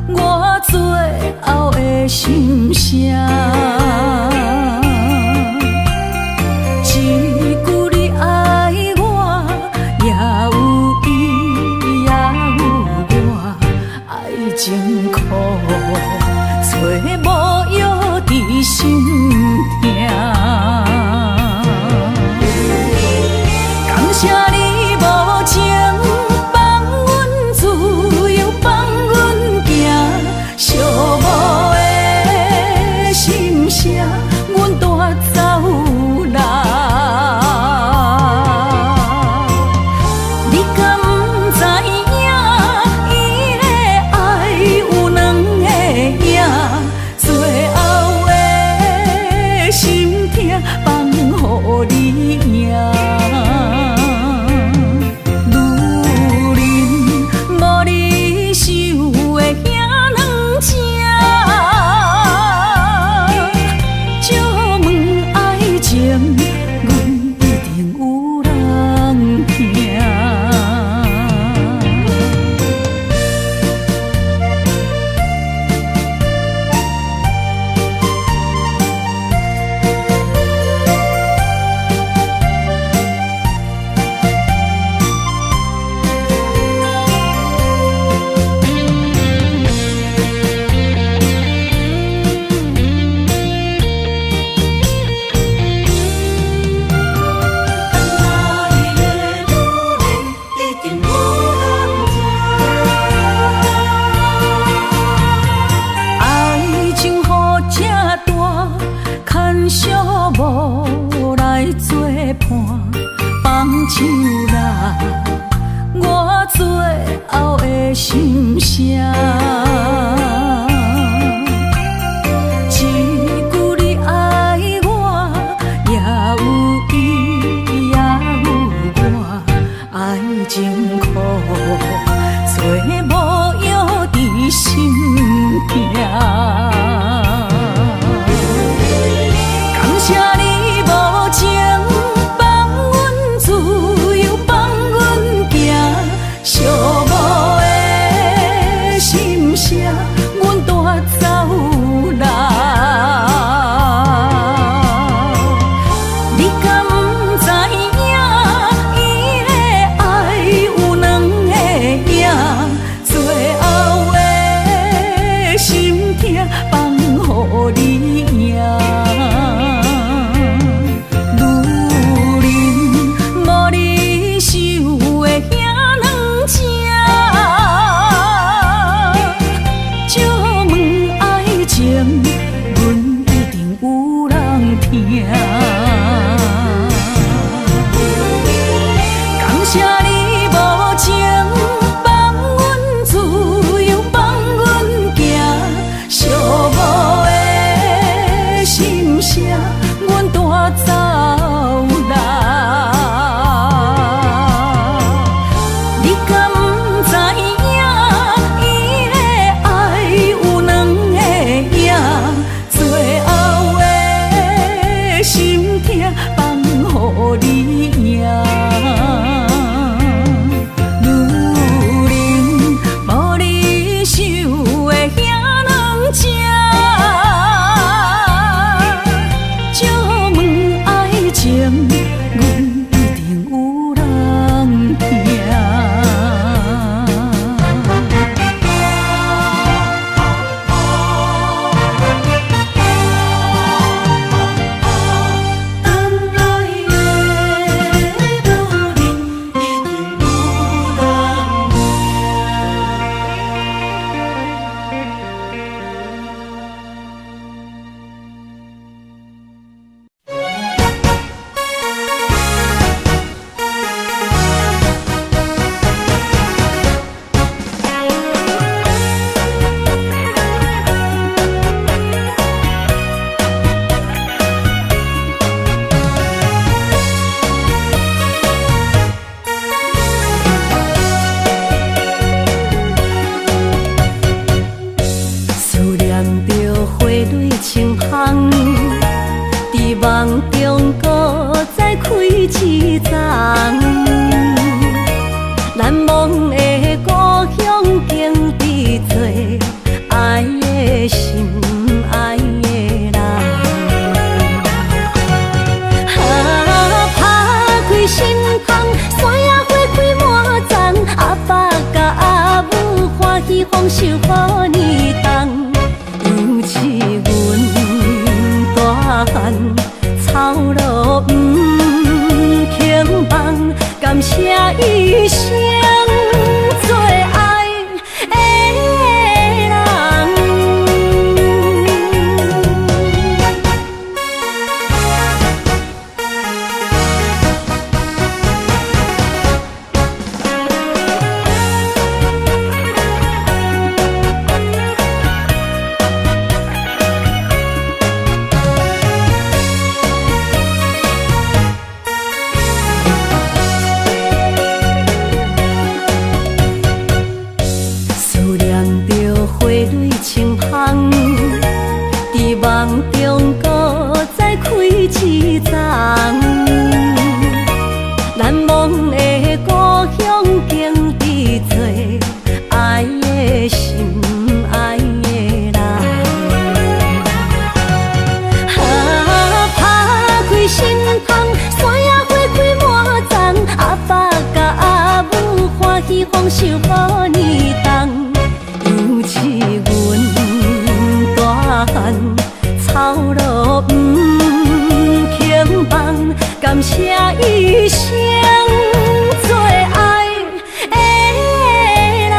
我最后的心声。一句你爱我，也有伊，也有我，爱情苦，找无药伫心痛。感谢你无情，放阮自由，放阮行，寂寞的心声，阮带走啦。你敢不知影，伊的爱有两个影，最后的心痛放予你赢。凄惨，难忘的故乡，经历喜丰收好年冬，尤是阮大汉操劳不轻放，感谢一生做爱的人。伫梦中搁再开一丛，难忘的故乡经历做爱的心，爱的人。打开心窗，山野花开满丛，阿爸甲阿母欢喜丰收好年冬，尤是阮大汉操劳不轻放，感谢一生做爱的人。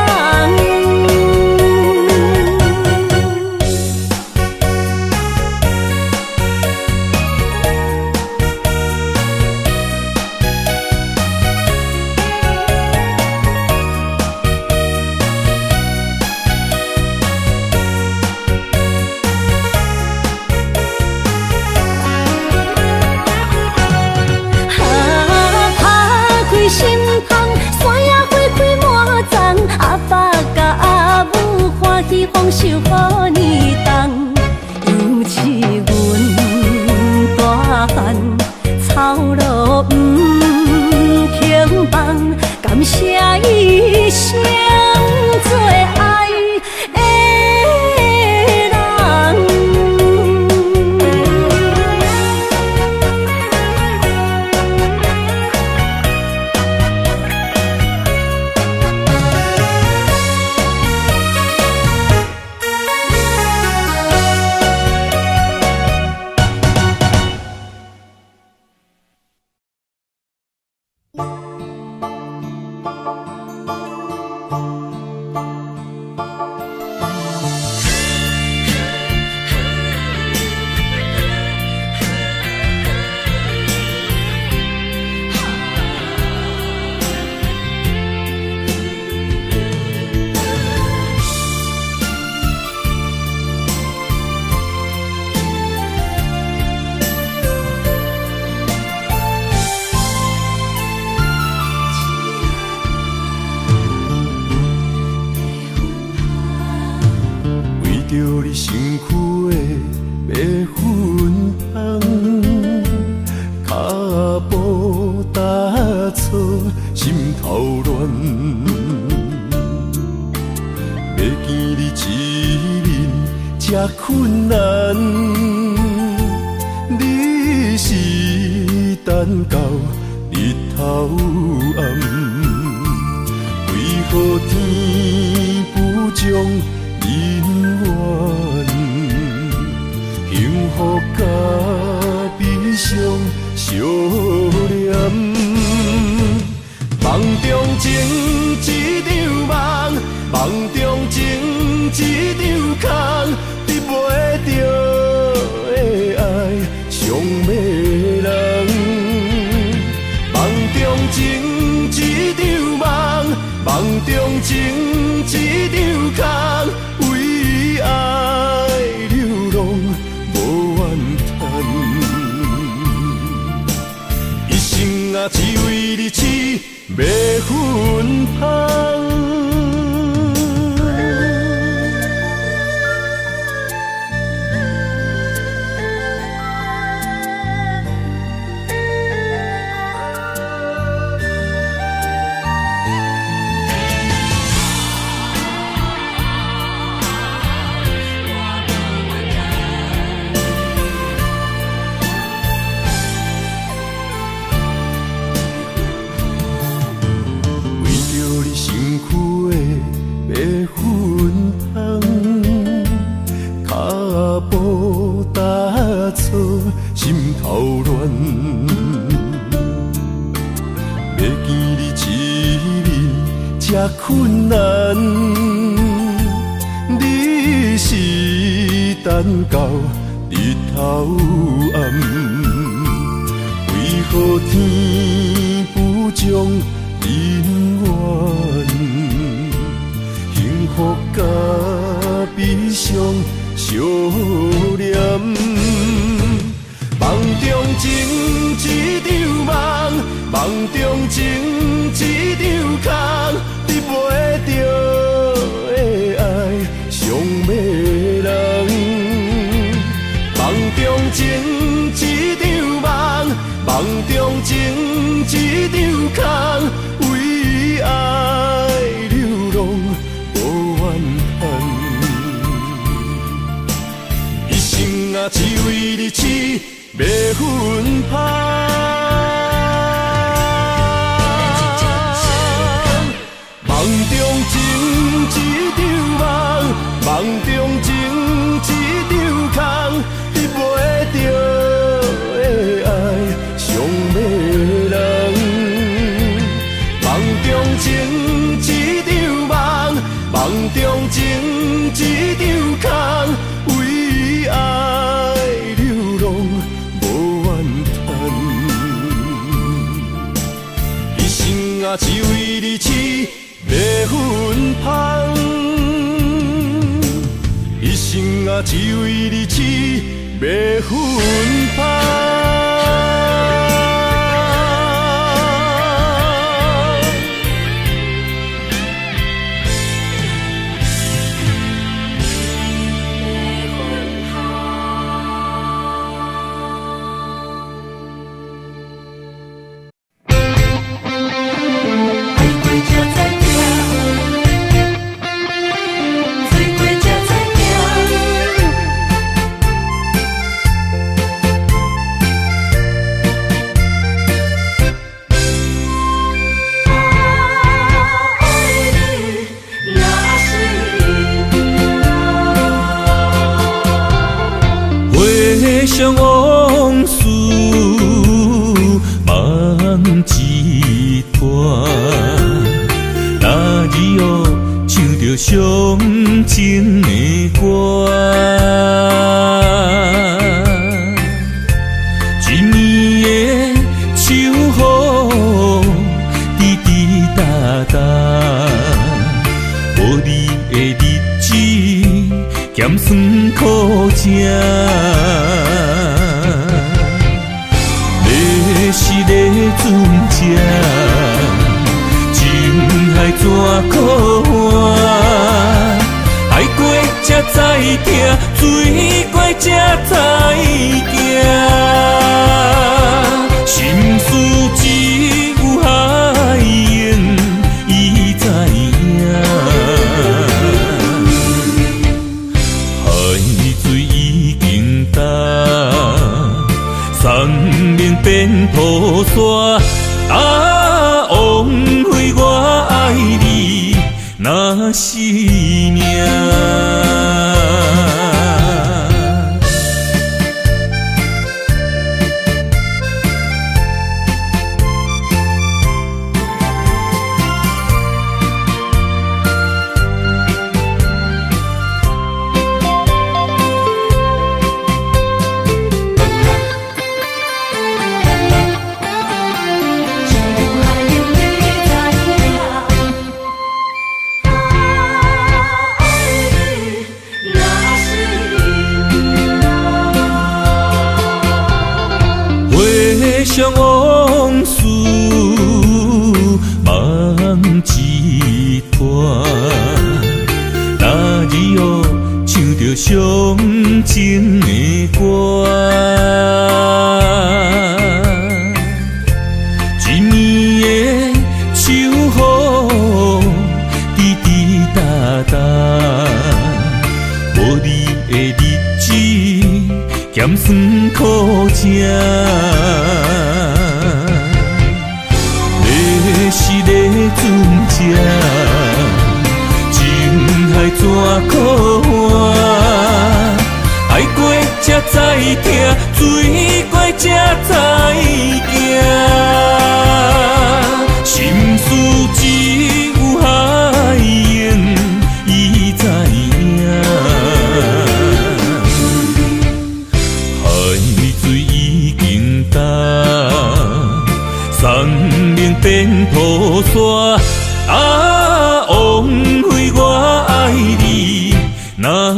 心窗，山野花开满丛，阿爸甲阿母欢喜丰收好年冬，尤是阮大汉操劳不轻放，感谢一生做爱的人。困难，你是等到日头暗，为何天不将人怨？幸福甲悲伤相连，梦中情一场梦，梦中情一场空。得袂着的爱，上迷人。梦中情一场梦，梦中情一场空，为爱流浪无怨叹。一生啊，只为你痴，袂分芳。香，脚步踏错，心头乱。要见你一面这困难，你是等到日头暗，为何天不将人怨？幸福甲悲伤相连，梦中情一场梦，梦中情一场空，你袂着的爱上迷人。梦中情一场梦，梦中情一场空，为爱流浪无怨叹。一生啊，只为你痴，要分香。梦中情一场梦，梦中情一场空，你袂着的爱上迷人。梦中情一场梦，梦中情一场空，为爱流浪无怨叹。一生啊，只为你痴，要分香。一生啊，只为你痴，要分香。想往事梦一段，那日哦唱着伤情的歌，一年的秋雨滴滴答答，无你的日子咸酸苦涩。是个船只，情海怎可换？海过才知疼，水过才知行。心事只有海燕伊知影，海水已经干。生命变雨伞，枉费我爱你那是命。想往事梦一段，那日哦唱着伤情的歌，一年的秋雨滴滴答答，无你的日子咸酸苦涩。是个船只，情海怎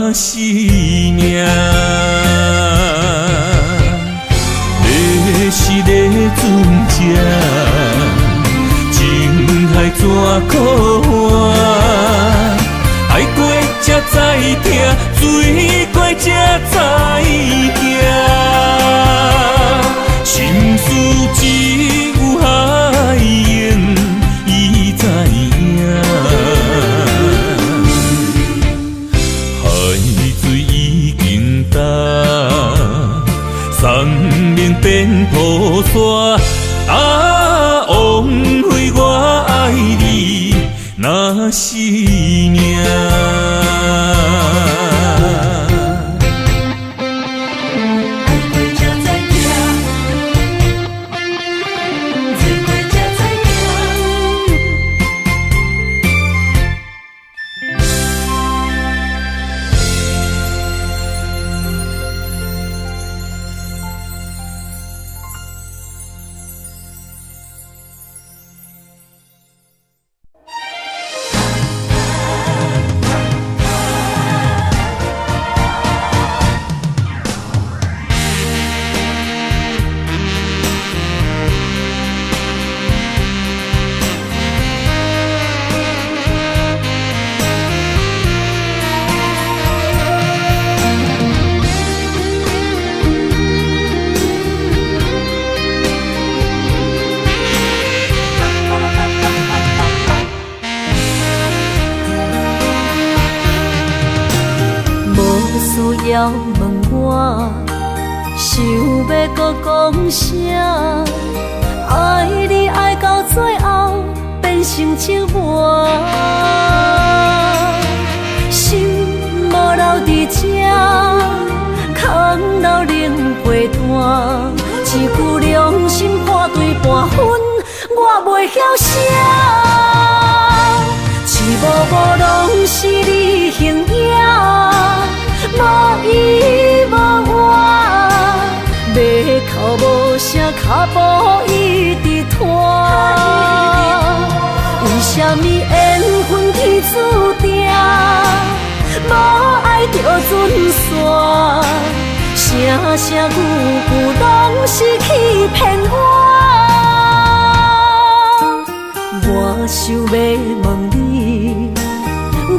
那是命。要是咧船只，情海怎可换？爱过才知疼，水过才知行。心事只有海涌，伊知影。海水已经干，山明变雨伞。啊，枉费我爱你，那是命。要问我，想要搁讲啥？爱你爱到最后变成寂寞，心无留伫这，空留冷陪伴。一句良心破对半分，我袂晓写。一幕幕拢是你形影。无依无我，要哭无声，脚步一直拖。为什么缘分天注定，无爱就准线？声声句句拢是欺骗我。我想要问你，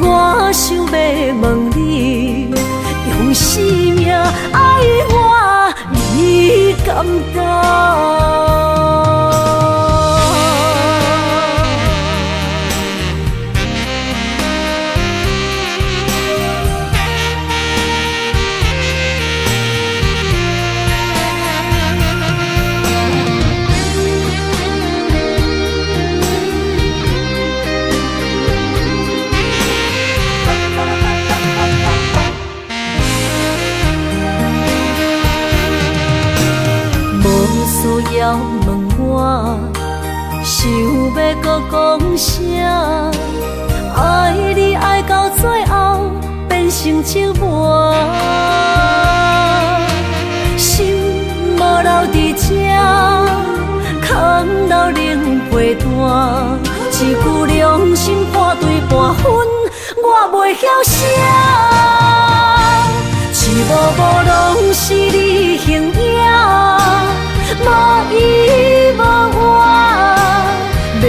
我想要问你。用生命爱我，你敢当？要问我，想要搁讲啥？爱你爱到最后变成寂寞，心无留伫这，空留冷陪伴。一句良心破对半分，我袂晓写。一幕幕拢是你形影。无依无我，要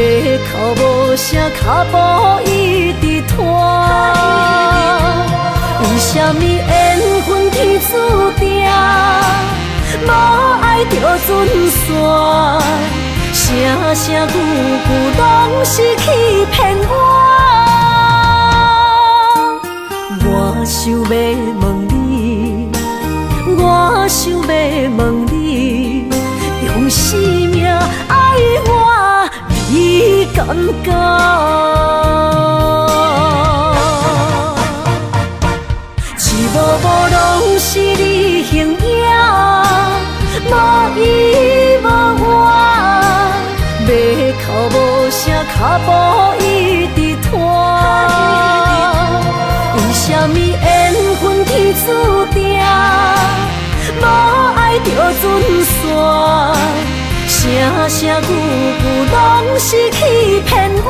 哭无声，脚步一直拖。为什么缘分天注定，无爱就准线？声声句句拢是欺骗我。我想要问你，我想要问你。用生命爱我，你敢讲？一幕幕拢是你形影，无依无我，要哭无声，脚步一直拖。为什么缘分天注定，无爱就准线？声声句句拢是欺骗我。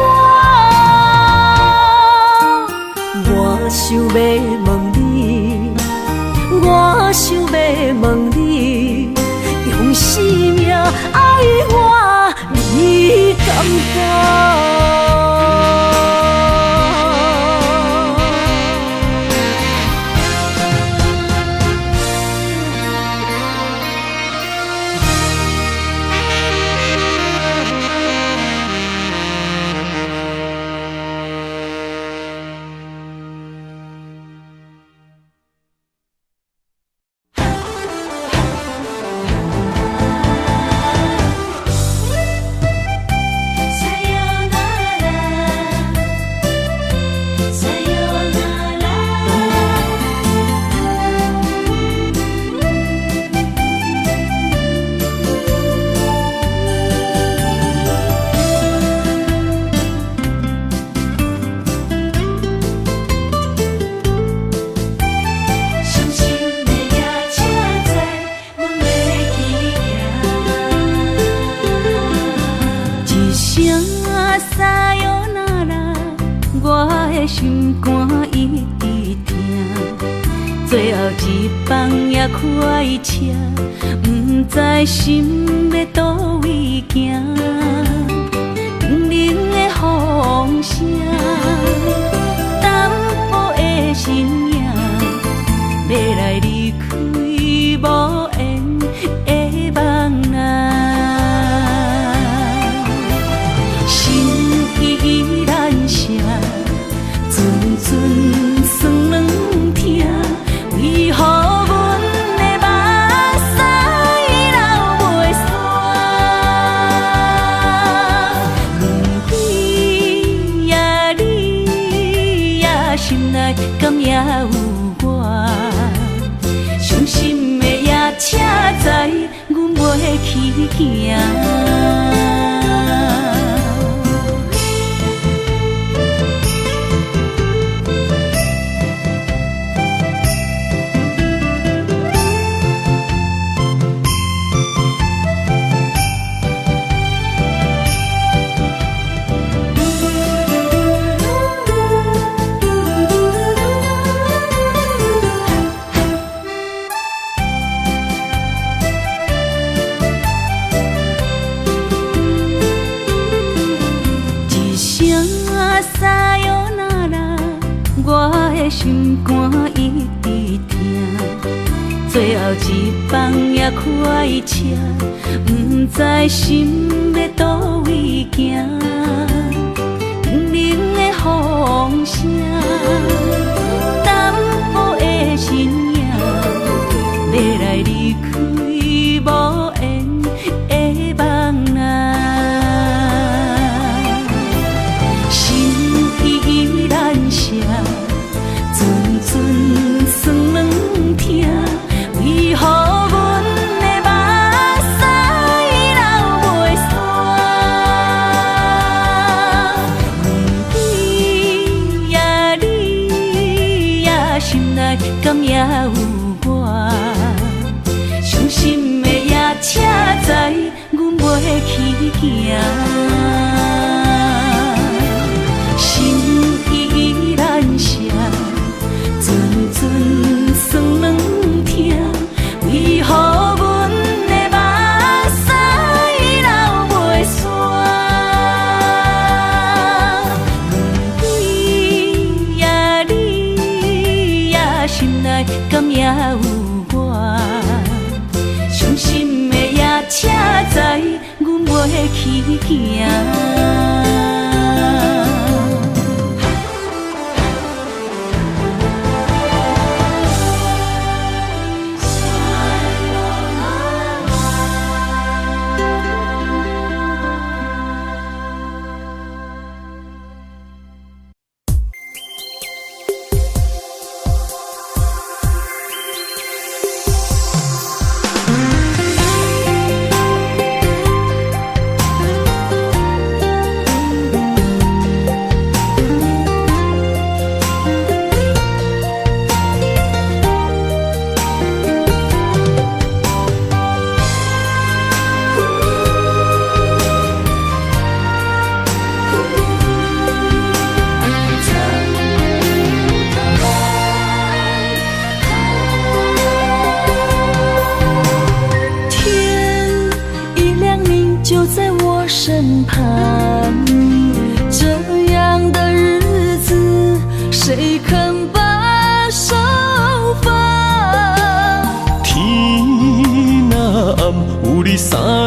我想要问你，爱我，你敢不？心肝一直疼，最后一放也开车，不知心要倒位行。冷冷的风声，淡薄的身影，要来离开无缘的梦啊，心依然舍。阵酸软疼，为何阮的目屎流袂煞？轮回呀，你呀，心内敢也有我？伤心的夜车载，阮袂去行。心肝一直疼，最后一放也开车，不知心要倒位行。冷冷的风声，淡薄的身影，要来离开无缘的梦啊，心依然舍。阵酸软疼，为何阮的目屎流袂煞？轮回呀，你呀，心内敢也有我？伤心的夜车载，阮袂去行。心依然舍。阵酸软疼，为何阮的目屎流袂煞？轮回呀，你呀，心内敢也有我？伤心的夜车载，阮袂去行。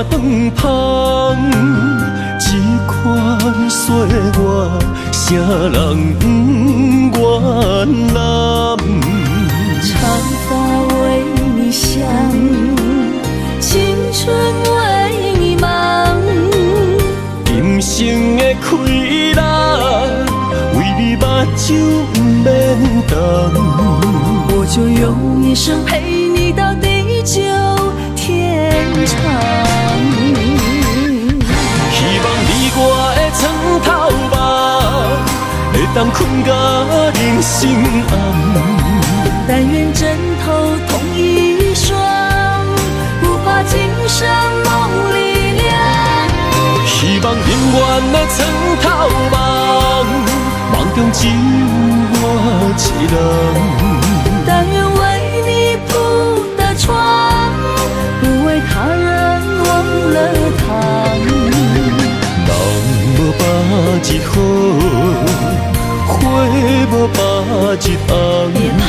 顿芳，这款岁月，啥人不原谅？长发为你香，青春为你忙。今生的快乐，为你目睭不免干。我就用一生陪你到地久天长。希望你我的床头梦，会当困到人生暗。但愿枕头同一双，不怕今生梦里凉。希望永远的床头梦，梦中只有我一人。但愿为你铺的床，不为他人忘了糖。人无百日好，花无百日红。别怕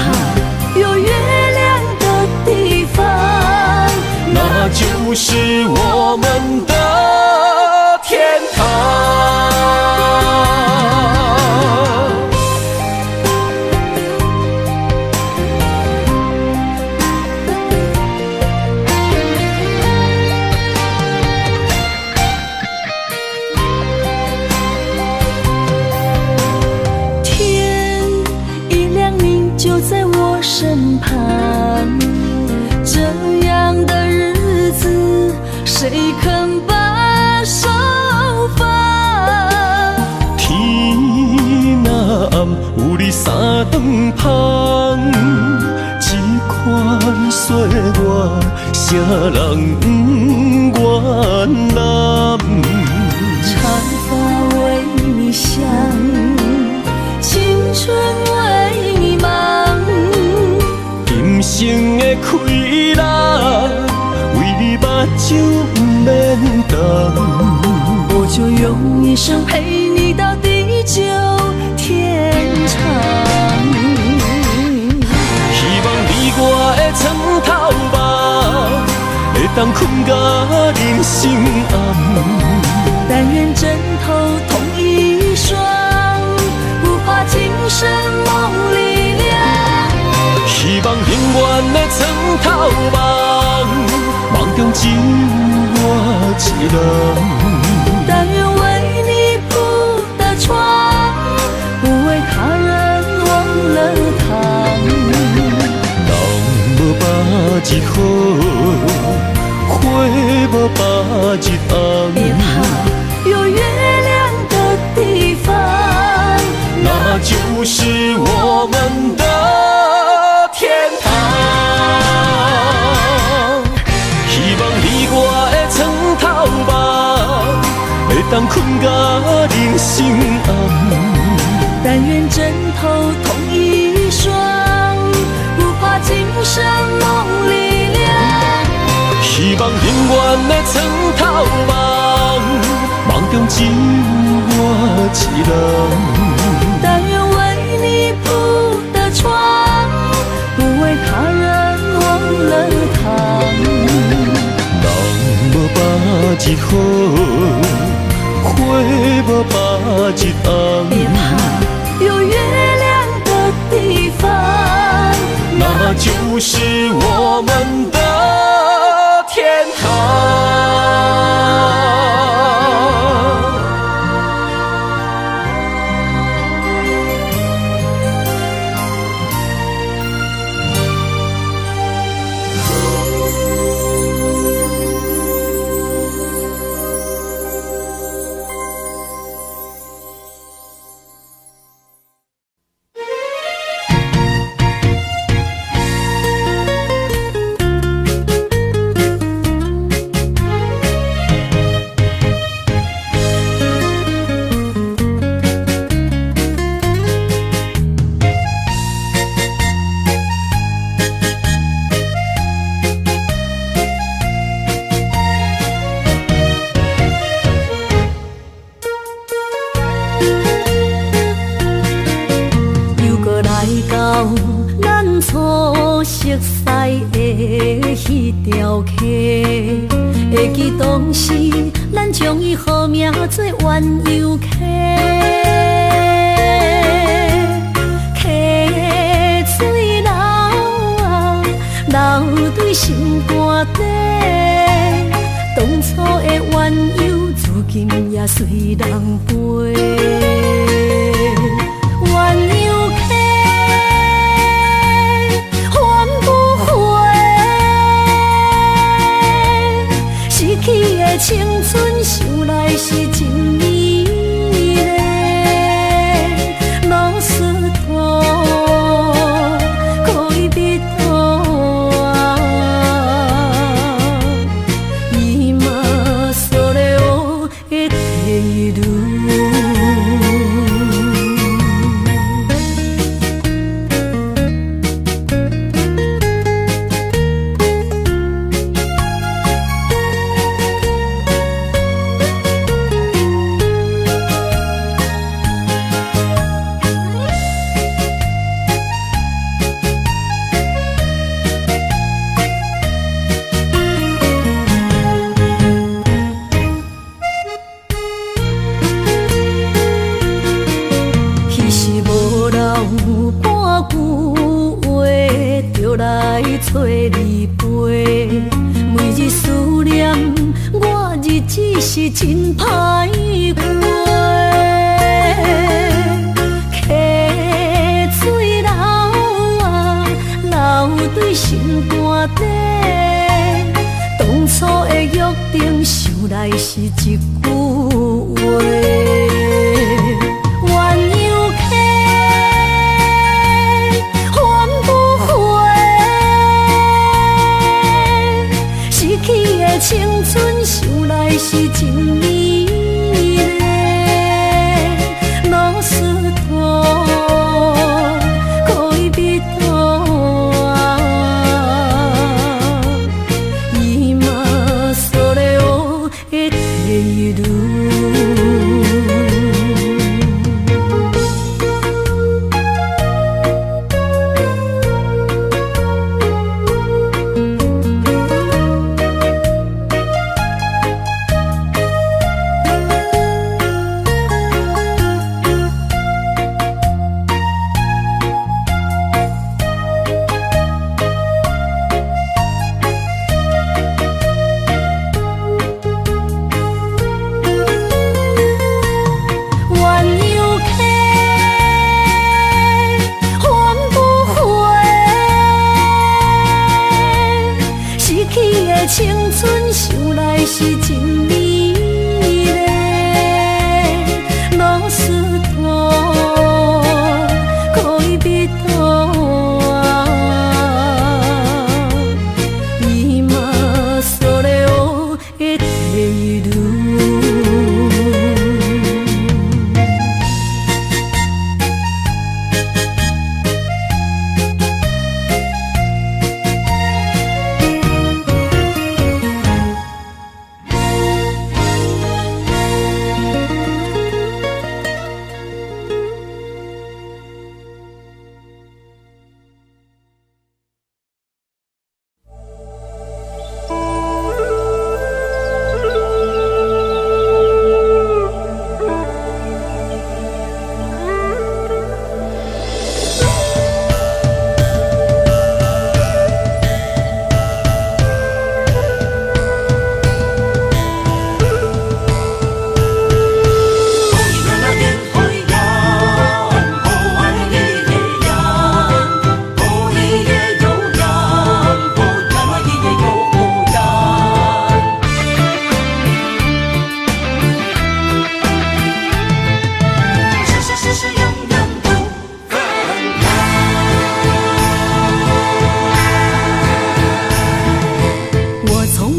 有月亮的地方，那就是我们的天堂。身旁，这样的日子，谁肯把手放？天若暗，有你三顿芳，这款岁月，啥人不原谅？长发为你香，青春为你忙。今生的快乐，为你目睭不免干。我就用一生陪你到地久天长。希望你我的床头梦，会当困到人生暗。但愿枕头同一双，不怕今生梦里凉。希望永远的床头梦，梦中只有我一人。但愿为你铺的床，不为他人忘了糖。人无百日好，花无百日红。别怕有月亮的地方，那就是我们的天堂。希望你我的床头梦，会当困到人生暗。但愿枕头同一双，不怕今生梦里凉。希望永远的床头梦，梦中只有我一人。但愿为你铺的床，不为他人忘了糖。人无百日好，花无百日红。别怕有月亮的地方，那就是我们的天堂。熟悉的迄条溪，会会记当时，咱将伊好名做鸳鸯溪，溪水流啊，流对心肝底。当初的鸳鸯，至今也随人陪。鸳鸯溪，换不回。失去的青春，想来是真美丽。老师徒，可以别途啊，伊嘛所了的地路。找你陪，每日思念，我日子是真歹过。溪水流啊，流对心肝底。当初的约定，想来是一句话。青春想来是真美丽，老师徒可以别途啊，伊嘛所了的地路。青春想来是真美丽，老师徒可以别途啊，伊嘛所了的地路。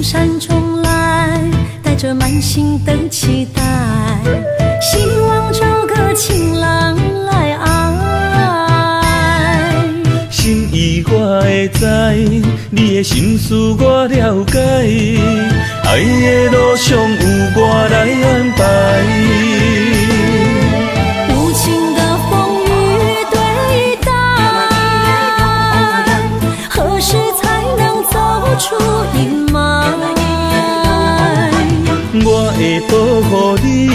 山中来，带着满心的期待，希望找个情郎来爱。心意我会知，你的心思我了解，爱的路上有我来安排。无情的风雨对待，何时才能走出阴霾？会保护你，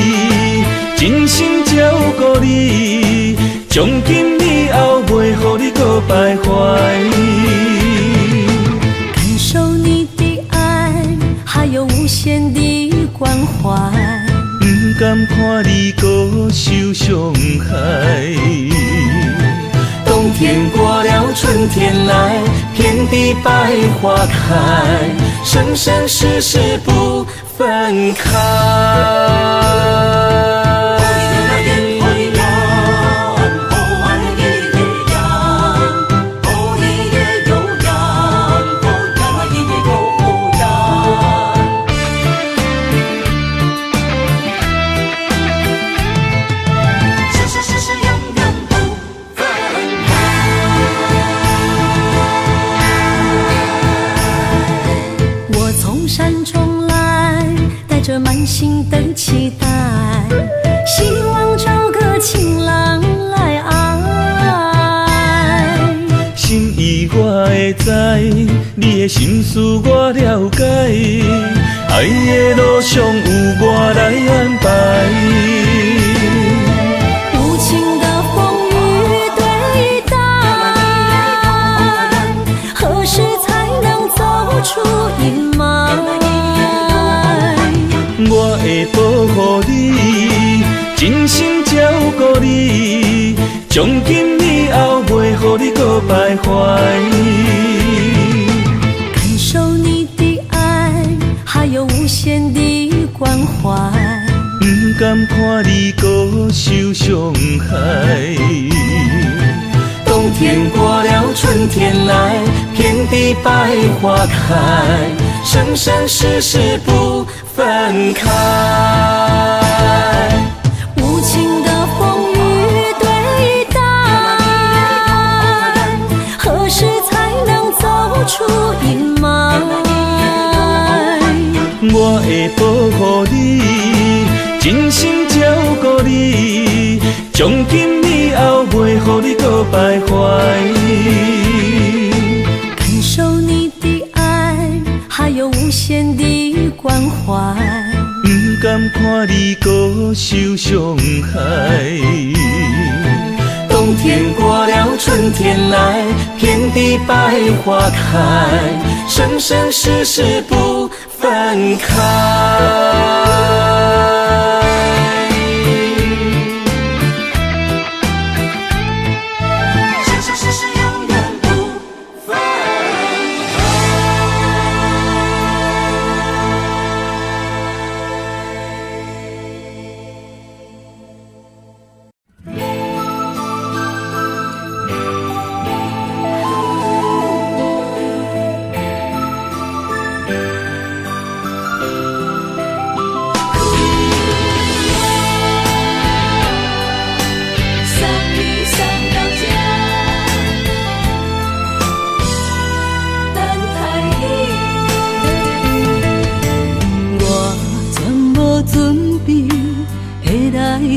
真心照顾你，从今以后袂予你搁徘徊。感受你的爱，还有无限的关怀。不甘看你搁受伤害。冬天过了，春天来，遍地百花开，生生世世不分开。满心的期待，希望找个情郎来爱。心意我会知，你的心思我了解，爱的路上有我来安排。无情的风雨对待，何时才能走出阴霾？我会保护你，真心照顾你，从今以后袂予你搁徘徊。感受你的爱，还有无限的关怀。不甘看你搁受伤害。冬天过了，春天来，遍地百花开，生生世世不分开。无情的风雨对待，何时才能走出阴霾？我会保护你，真心照顾你，从今以後袂予你搁徘徊。感受你的愛，還有無限的關懷。不甘看你搁受傷害。冬天過了，春天來，遍地百花開，生生世世不分開。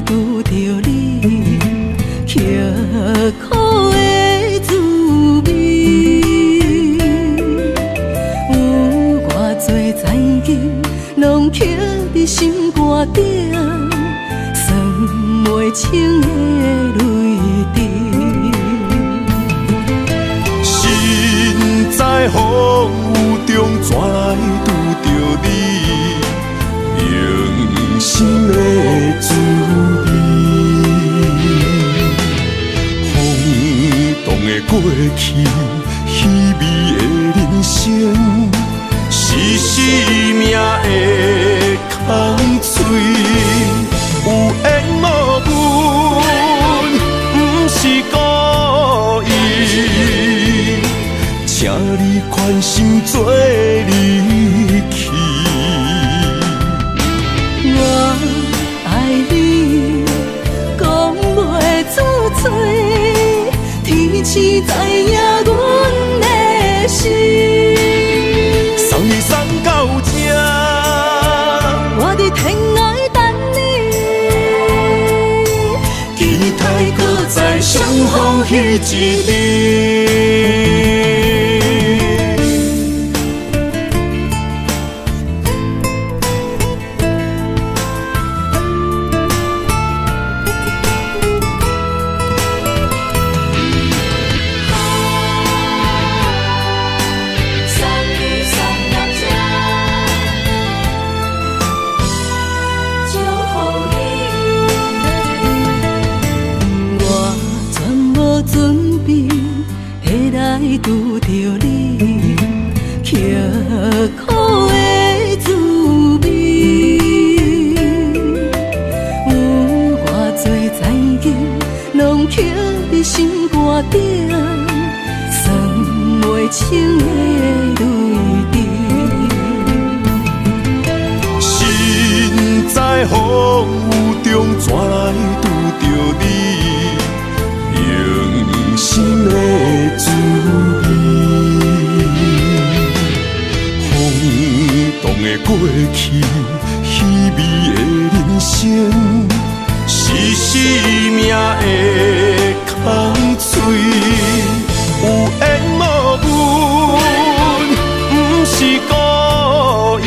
拄着你，刻苦的滋味，有偌多知己，拢刻伫心肝顶，算袂清的泪滴。心在风雨中，怎来拄着你？用心的滋味，轰动的过去，稀微的人生，是生命的空嘴，有缘无分，不是故意，请你宽心做离去。我爱你，讲袂出嘴，天赐知影阮的心。送你送到这，我伫天涯等你，期待搁再相逢彼一日。拄着你，刻苦的滋味。有偌多曾经，拢刻伫心肝顶，算袂清的泪滴。心在风雨中，怎来拄着你？用心的滋味，风动的过去，稀微的人生，是生命的空嘴，有缘无分，不是故意，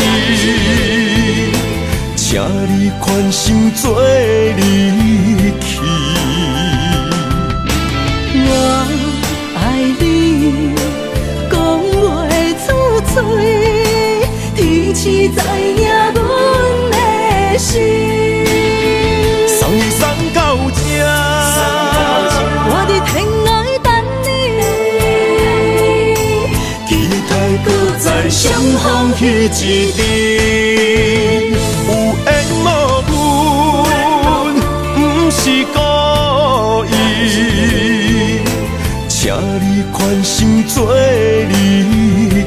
请你宽心做离去。我爱你，讲袂出嘴，天赐知影阮的心。送你送到这，我伫天涯等你，期待搁再相逢彼一日。有缘无分，不是故意，请你宽心做离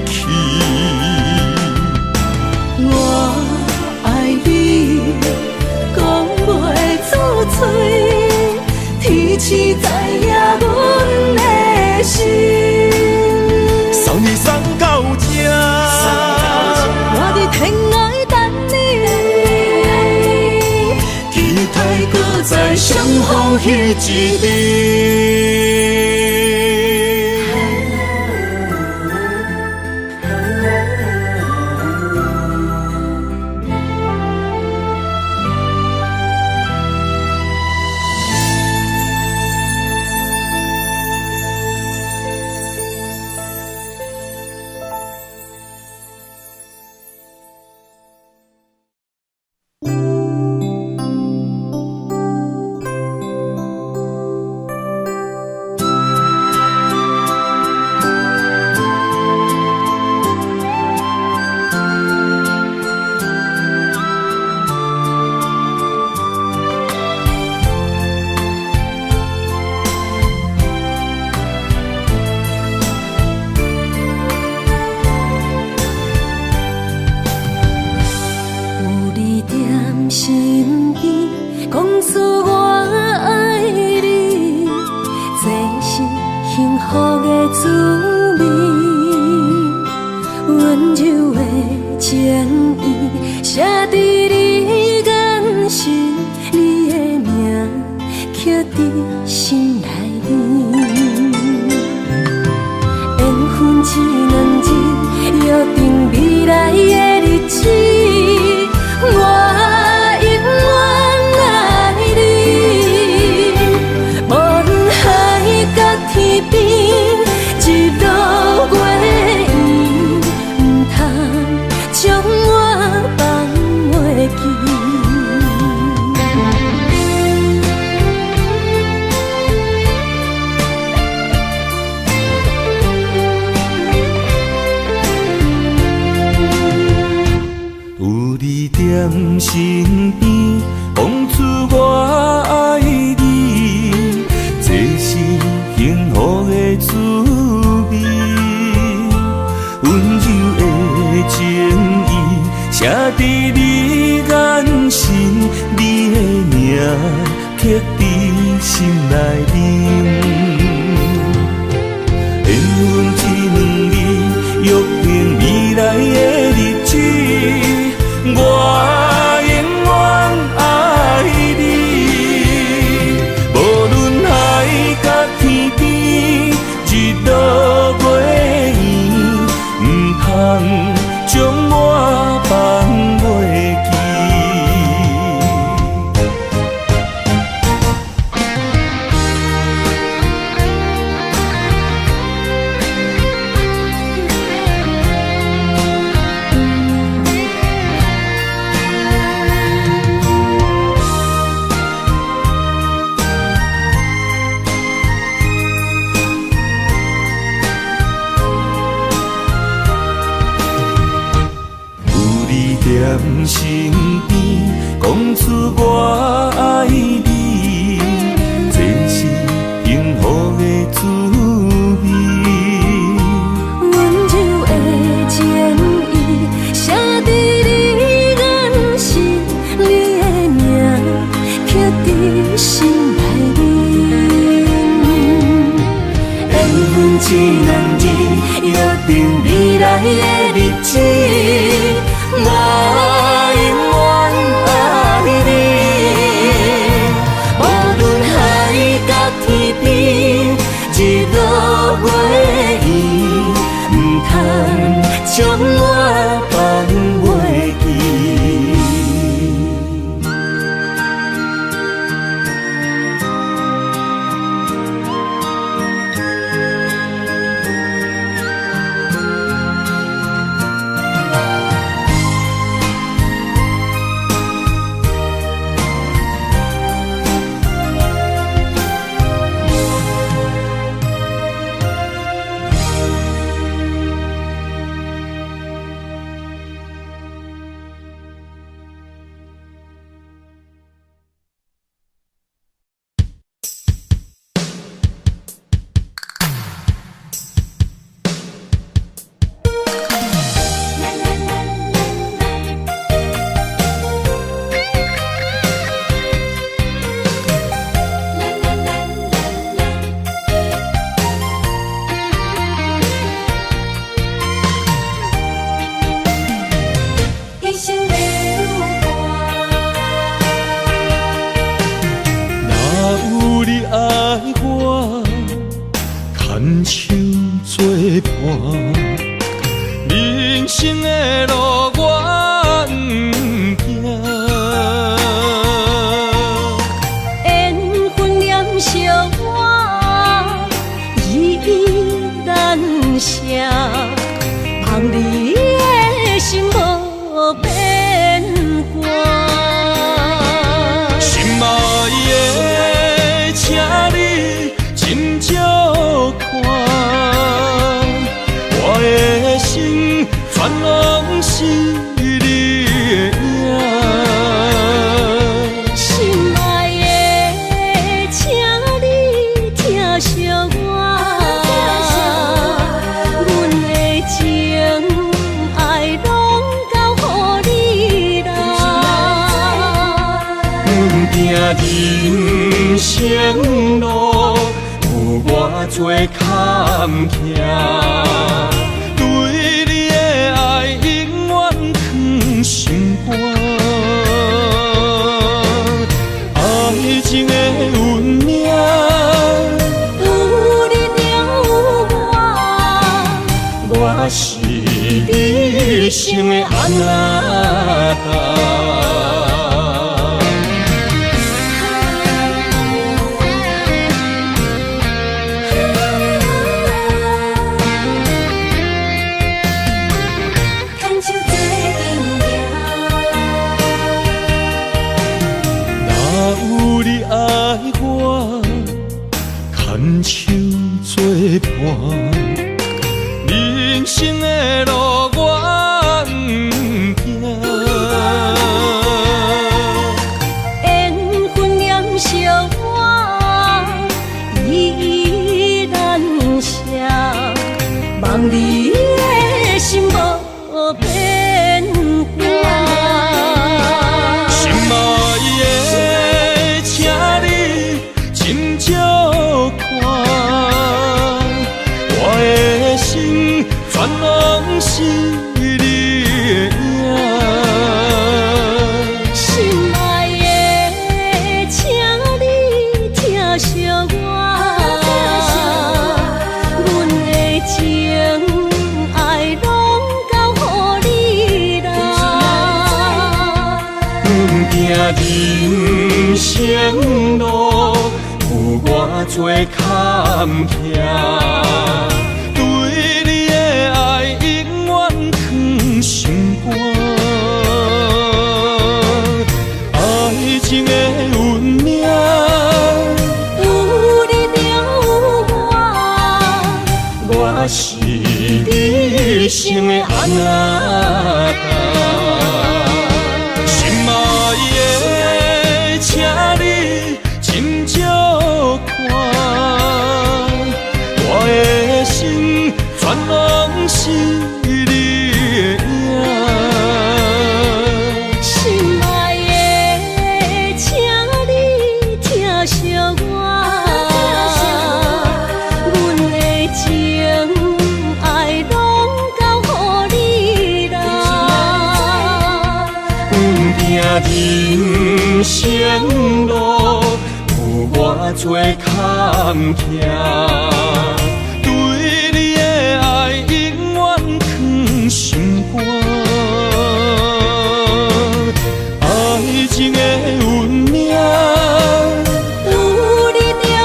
去。我爱你，讲袂出嘴，天赐知影阮的心。送你送到这，我伫天涯等你，期待搁再相逢彼一日。身边，讲出我爱你，这是幸福的滋味。温柔的情意，写伫你眼神，你的名刻伫心内面。缘分一两日，约定未来的日子。我永远爱你，无论海角天边，日落月圆，不通将我放袂记。身边，讲出我爱你，这是幸福的滋味。温柔的情意写在你眼心，你的名刻在心内面。缘分只两字，约定未来的日子。我永远爱你，无论海角天边，一路月圆，不通将我放袂记。人生的路我不行，缘分念惜我，依依难舍，望你的心无变卦。心爱的，请你真少看。我的心全拢是你的影，心爱的，请你疼惜我，阮的情爱拢交予你啦。阮行人生路有偌多坎坷。心肝，爱情的运命，有你了有我是你生的安那牵手作伴，人生的路我不行。缘分念惜我，依依难舍，望你的心无变卦。心爱的，请你真少看，我的心全拢是你的影。心爱的，请你疼惜我，阮的情爱拢交予你啦。阮行人生路有偌多坎坷，对你的爱永远藏心肝。爱情的运命，有你了我是你生的安那拢是你的影。心爱的，请你疼惜我，阮的情爱拢交予你啦。阮行人生路有偌多坎坷，对你的爱永远藏心肝。爱情的运命，有你就有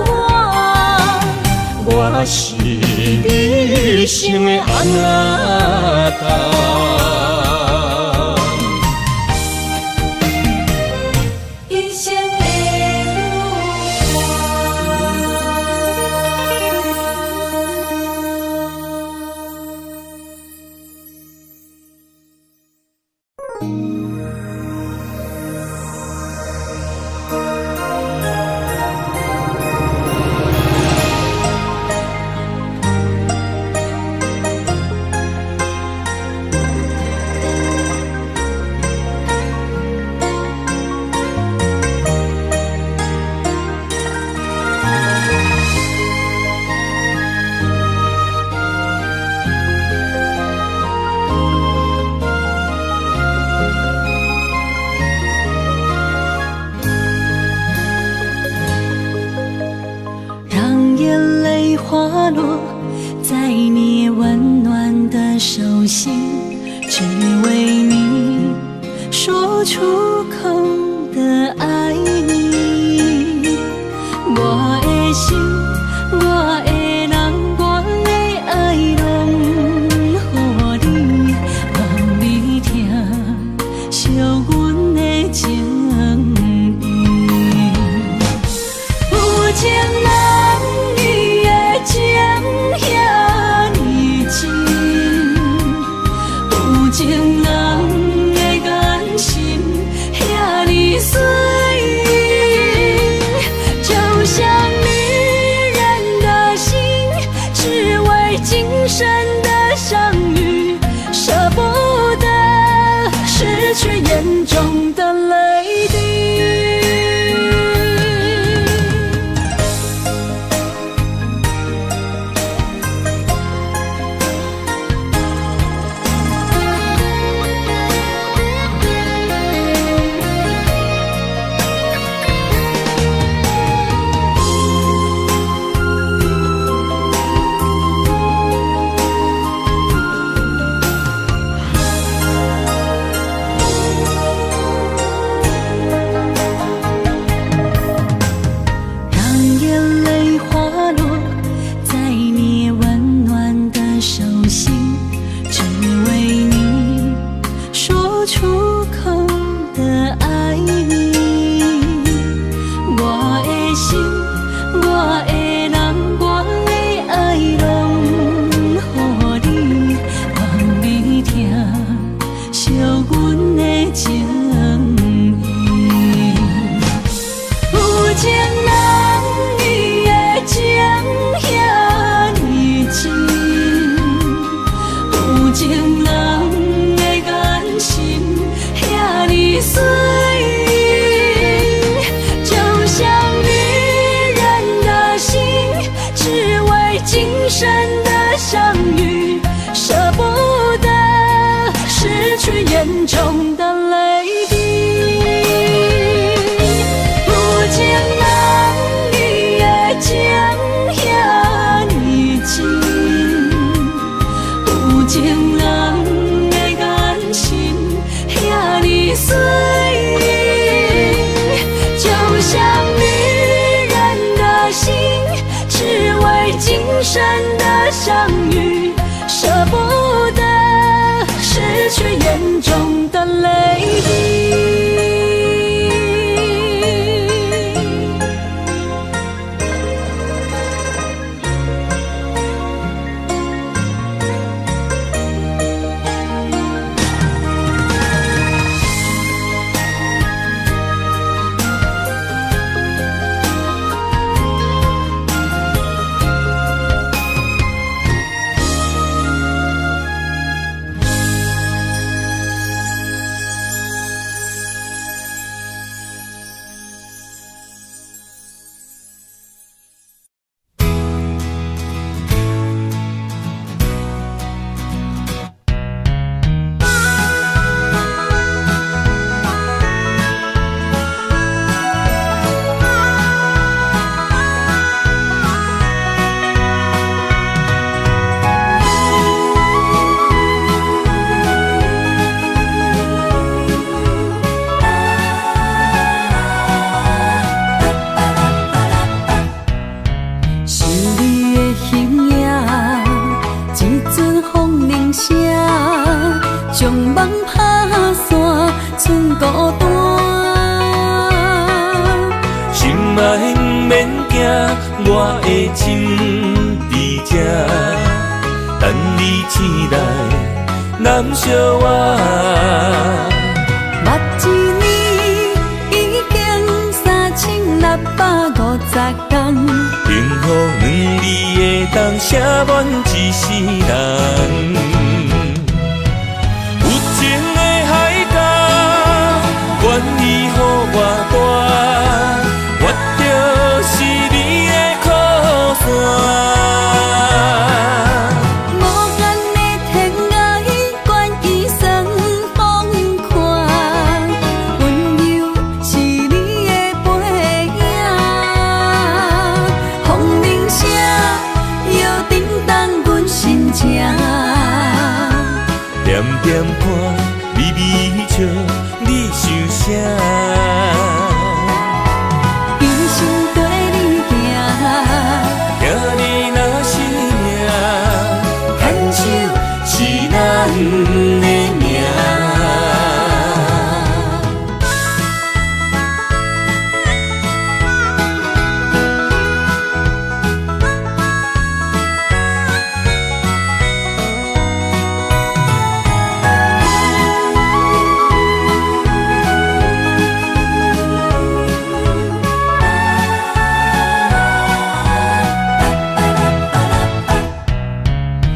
我，我是你生的阿爸。一生的路让眼泪滑落在你温暖的手心，只为你说出口的爱你。我的心，我的人，我的爱拢予你，望你疼惜阮的情意。有情人你的情遐尼深，有情人的眼神遐尼水，就像女人的心，只为今生的相遇，舍不得失去眼中的泪滴。让眼泪滑落在你温暖的手心，只为你说出口的爱你。我的心，我的人，我的爱拢予你，望你疼惜阮的情意。有情人你的情遐尼深，有情人的眼神遐尼水，就像女人的心，只为今生的相遇，舍不得失去眼中的泪滴。有情人你的情遐尼深，有情人的眼神遐尼水，就像女人的心，只为今生的相遇，舍不得失去眼中的泪滴。将梦打散，剩孤单。心爱不免惊，我的心伫这，等你醒来，难相偎。目一年已经3650天，幸福两字会当写满一世人。有情的海角，愿意予我大，我就是你的靠山。无限的天涯，愿意算风看，温柔是你的背影。风铃声摇叮当阮心情，点点看，微微笑，你想啥？一生跟你行，行你若是命，牵手是咱的命。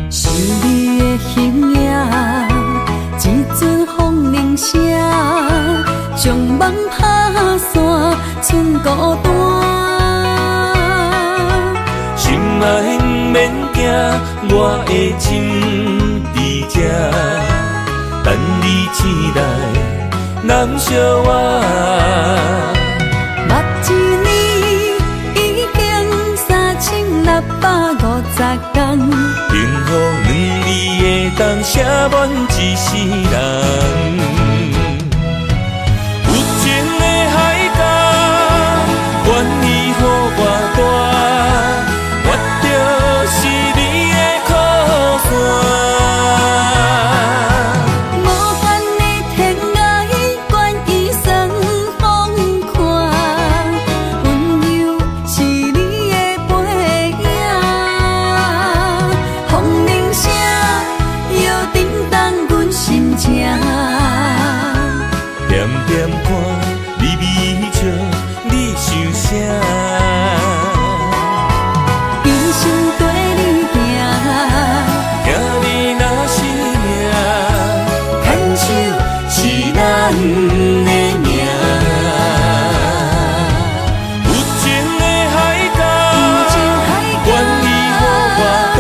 想你的形影，一阵风铃声，将梦打散，剩孤单。心爱不免惊，我的心伫这，等你醒来，难相偎。目一年已经3650天，幸福两字会当写满一世人。有情的海角，愿意予我大，我就是你的靠山。无限的天涯，愿意算风看，温柔是你的背影。风铃声摇叮当阮心情，点点看，微微笑，你想啥？一生跟你行，行你若是命，牵手是咱的命。有情的海角，愿意予我大，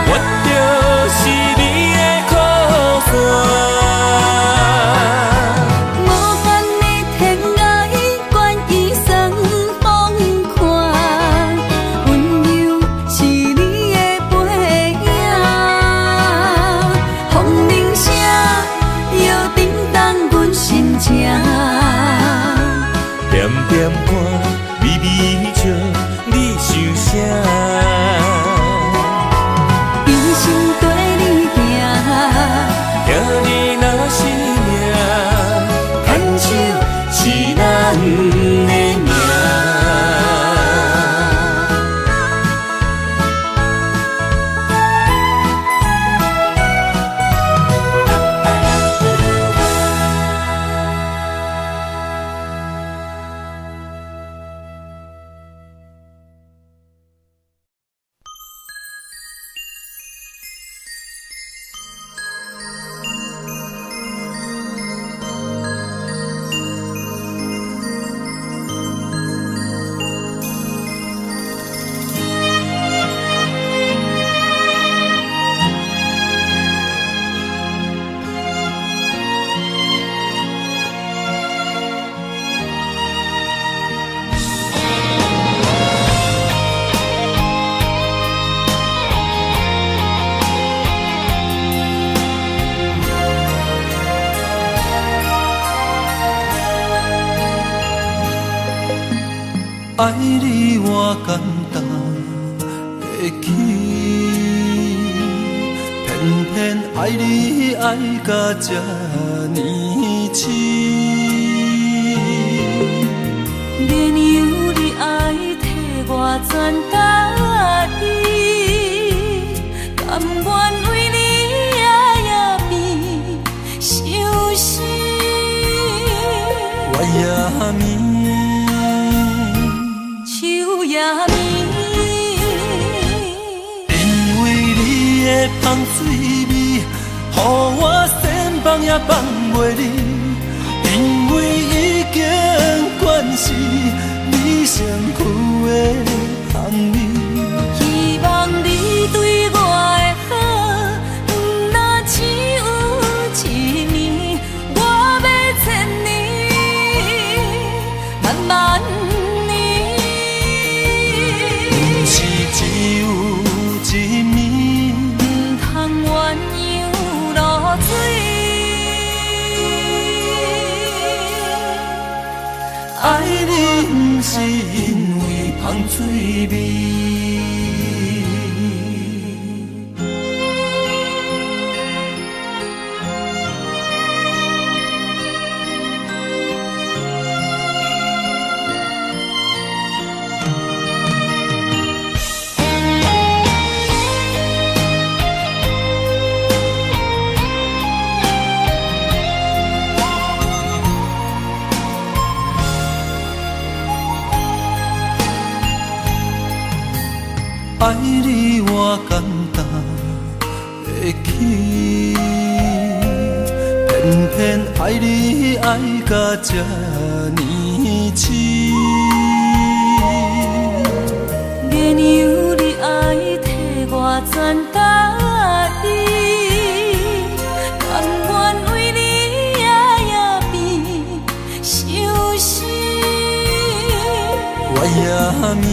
我就是你的靠山。无限的天涯，愿意算风看，温柔是你的背影。风铃声摇叮当阮心情，点点看，微微笑，你想啥？一生跟你行，行你若是命，牵手是咱的命。爱你我简单会记，偏偏偏爱你爱到这呢深，绵羊你爱替我全家己，甘愿为你夜夜变伤心。我也眠，树也眠，因为你的香水味，予我先放也放袂离。因为已经惯是你身躯的香味，希望你对我的好，不若只有一年，我要千年，慢慢年，不是只有一年，不通鸳鸯落水。爱你不是因为香水味。爱你我简单会起，偏偏爱你爱到这呢深。绵羊你爱替我全家己，甘愿为你夜夜变伤心。我也眠。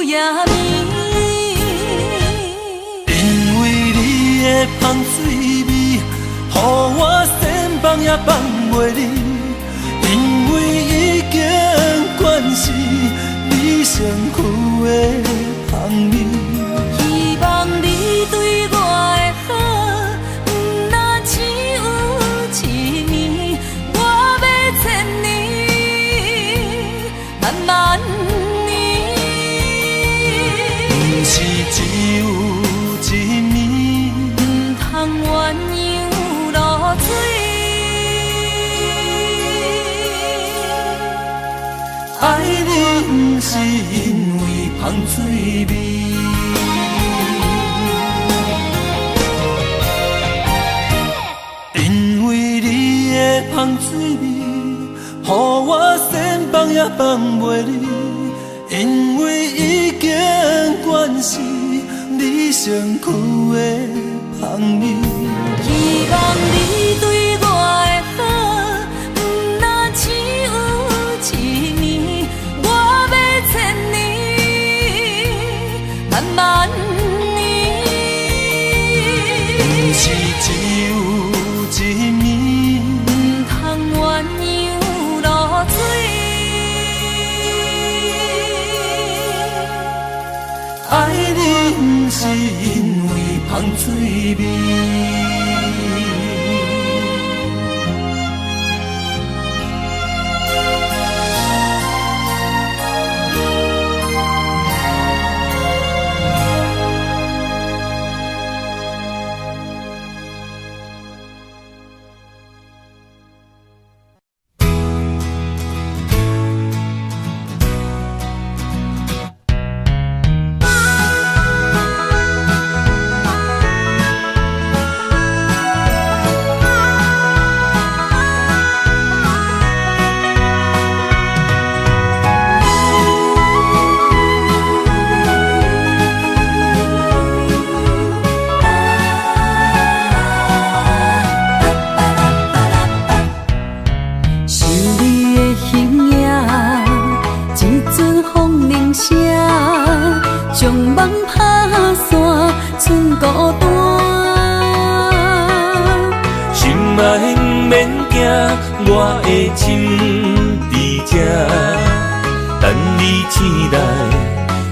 也眠，因为你的香水味，予我先放也放袂离。因为已经惯是你身躯的香味，希望你对我的好，不若只有一年，我要千年，慢慢。是只有一年，不通鸳鸯落水。爱你不是因为香水味，因为你的香水味，予我先放也放袂离。因为已经惯是你身躯的香味，希望你对我的好，不若只有一年，我要千年，慢慢年。不是只有一年，不通鸳鸯落水。爱你不是因为香水味。我的心伫这，等你醒来，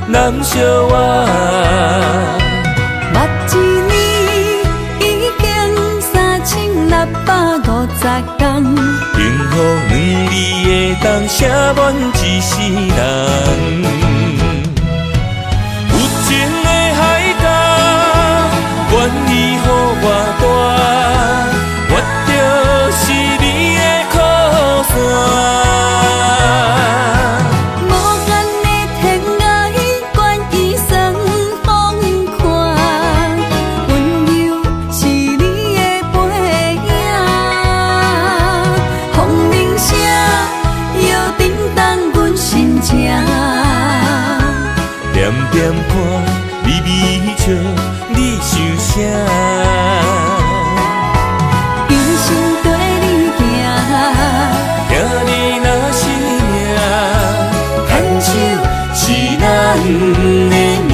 难相我。目一年已经3650天，幸福两字会当写满一世人。有情的海角，愿意予我大，我就是你的靠山。点点看，微微笑，你想啥？用心跟你行，听你若是命，牵手是咱的命。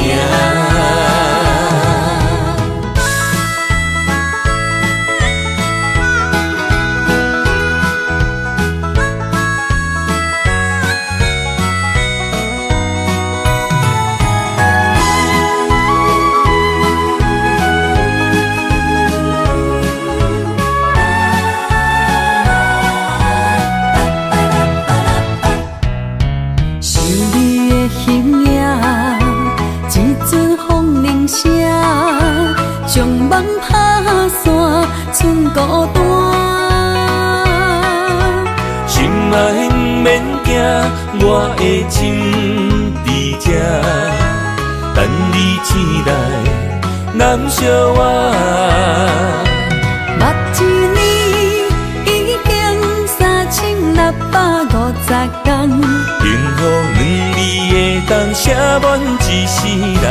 将梦打散，剩孤单。心爱不免惊，我的心伫这，等你醒来，难相我。目一年已经3650天，幸福两字会当写满一世人。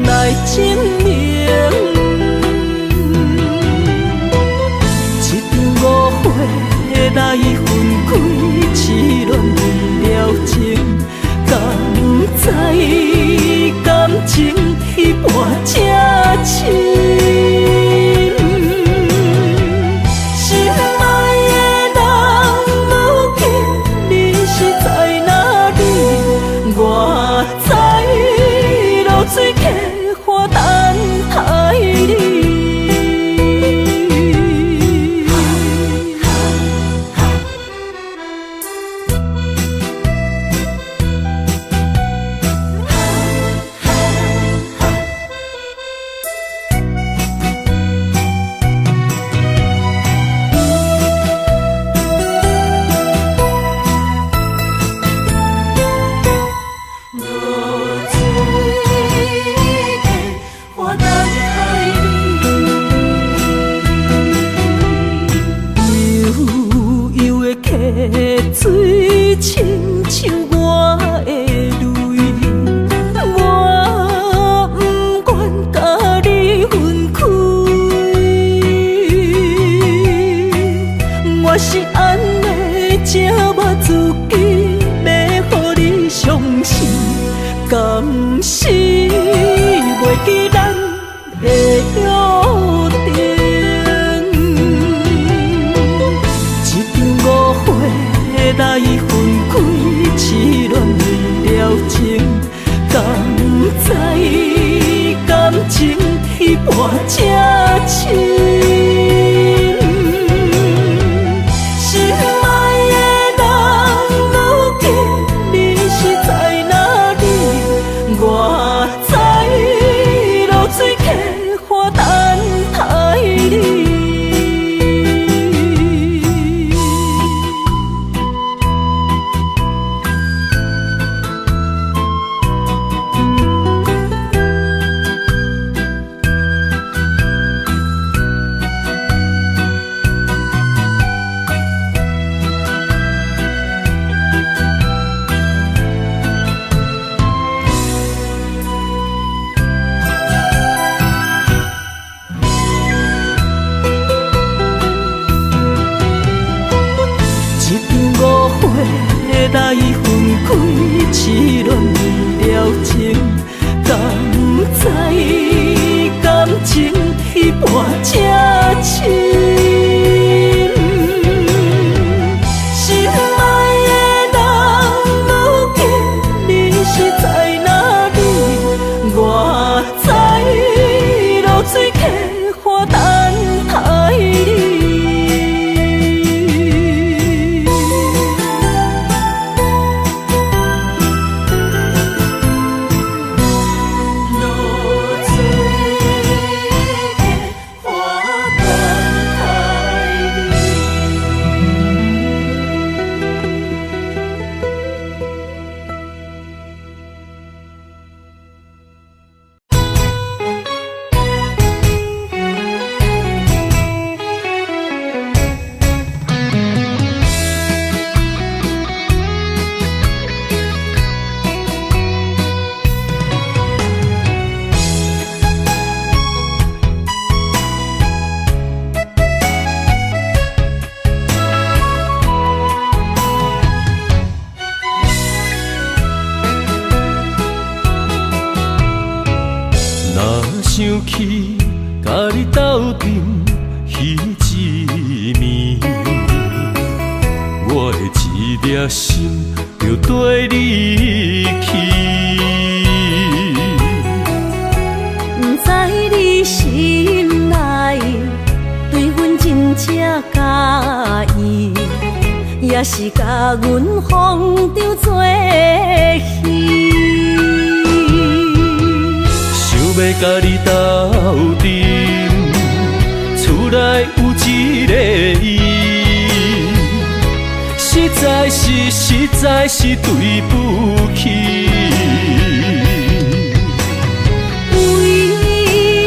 来证明，来分开，痴恋为了情，敢知感情一半才深。心爱的人，如今你是在哪里？我在落水溪花等待你。想起甲你斗阵彼一暝，我的一粒心就跟你去。不知你心内对阮真正介意，也是甲阮风中做戏。要甲你斗阵，厝内有一个伊，实在是对不起。为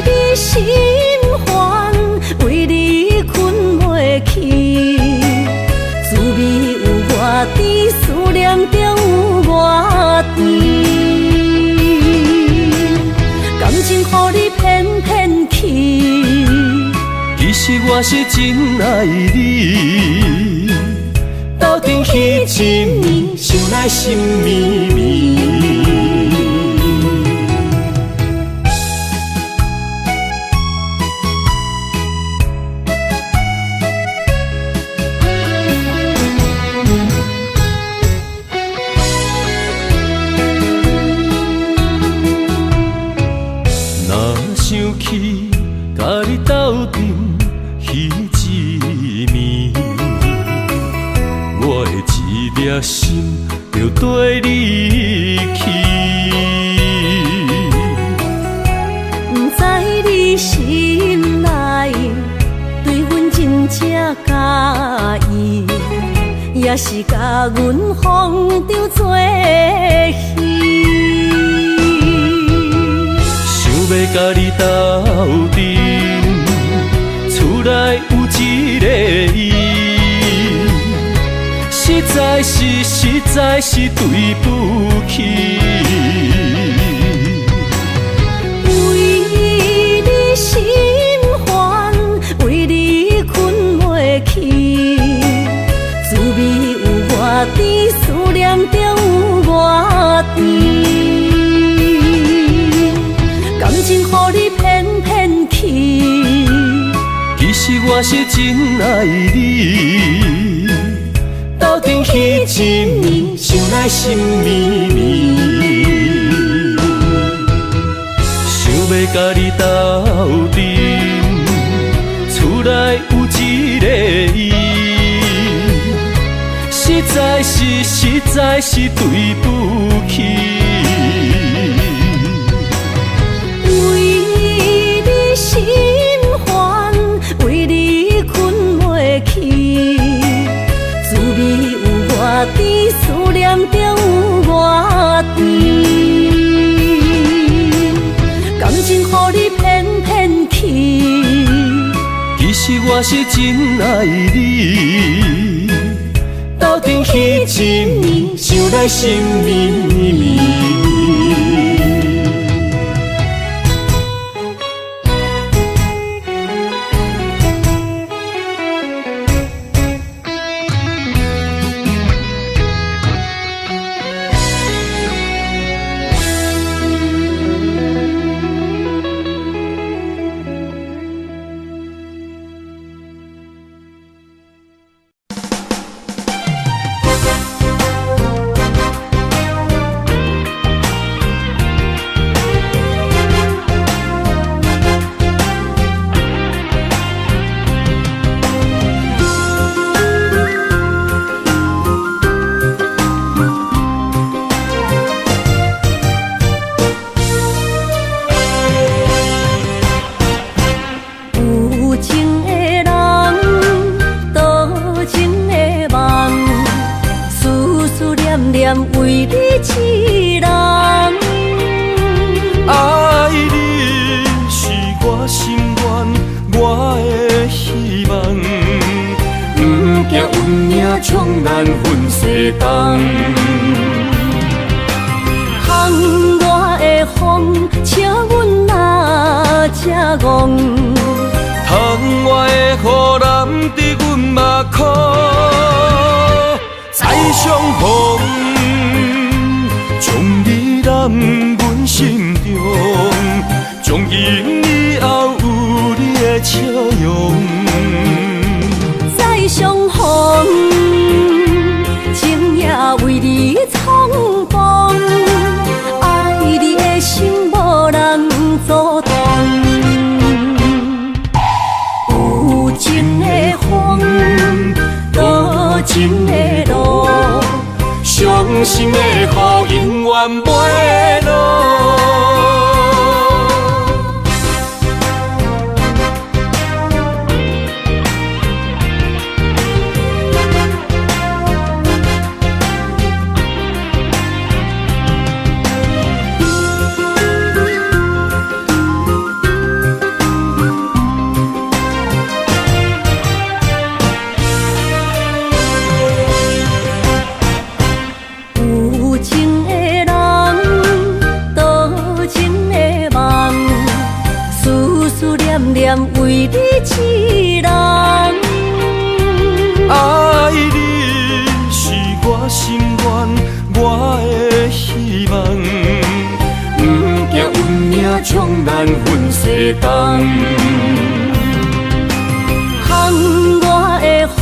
你心烦，为你困袂去，滋味有偌甜，思念就有偌甜。感情予你骗骗去，其实我是真爱你，斗阵彼一暝，想来心绵绵。想起甲你斗阵彼一暝，我的一粒心就跟你去。不知你心内对阮真正介意，也是甲阮风中做戏。要甲你斗阵，厝内有一个伊，实在是对不起。为你心烦，为你困袂去，滋味有偌甜，思念就有偌甜。感情予你骗骗去，其实我是真爱你，斗阵彼一暝，想来心绵绵。想要甲你斗阵，厝内有一个伊，实在是对不起。心烦，为你困袂去，滋味有偌甜，思念就有偌甜。感情予你骗骗去，其实我是真爱你，斗阵彼一暝，想来心绵绵。一人。爱你是我心愿，我的希望。不惊运命冲咱分西东。窗外的风，笑阮哪只戆？窗外的雨淋伫阮目眶，再相逢，将你揽阮心中，从今以后有你的笑容。再相逢，情也为你冲动，爱你的心无人阻挡。有情的风，多情的路，伤心的雨永远袂落。为你一人，爱你是我心愿，我的希望。不惊运命冲咱分西东。窗外的风，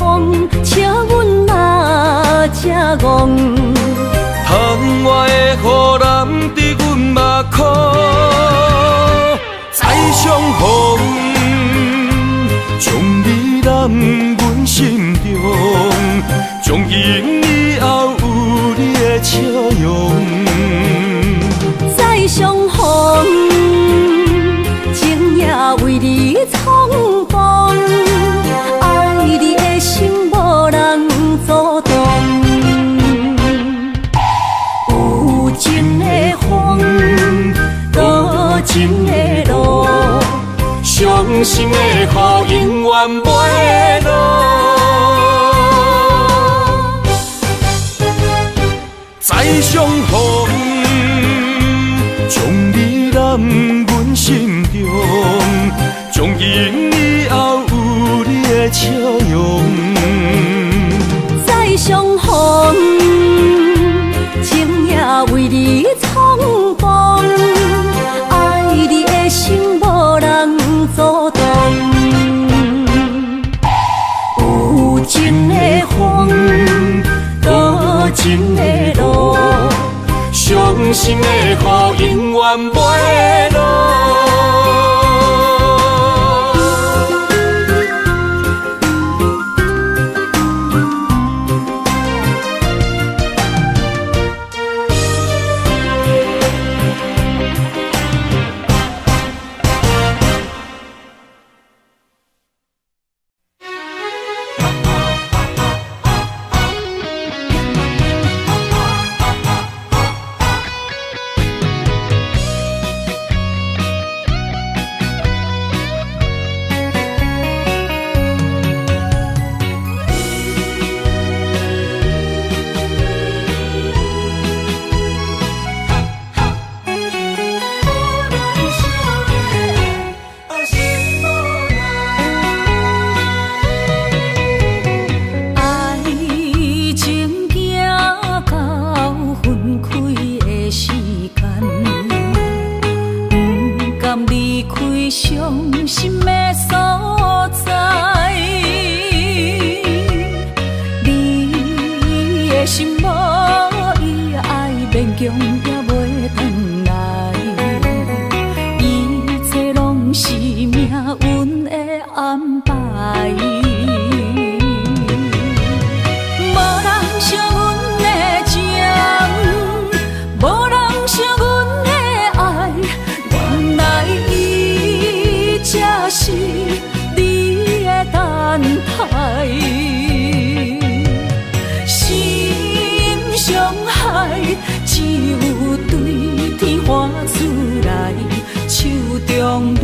笑阮哪只戆？窗外的雨淋伫阮目眶，再相逢。将你揽阮心中，从今以后有你的笑容。再相逢，情也为你冲动，爱你的心无人阻挡。有情的风，多情的路，伤心的雨永远袂落。再相逢，将你揽阮心中，从今以后有你的笑容。再相逢，情也为你冲动，爱你的心无人阻挡。有情的风，多情的路，伤心的雨永远袂落。中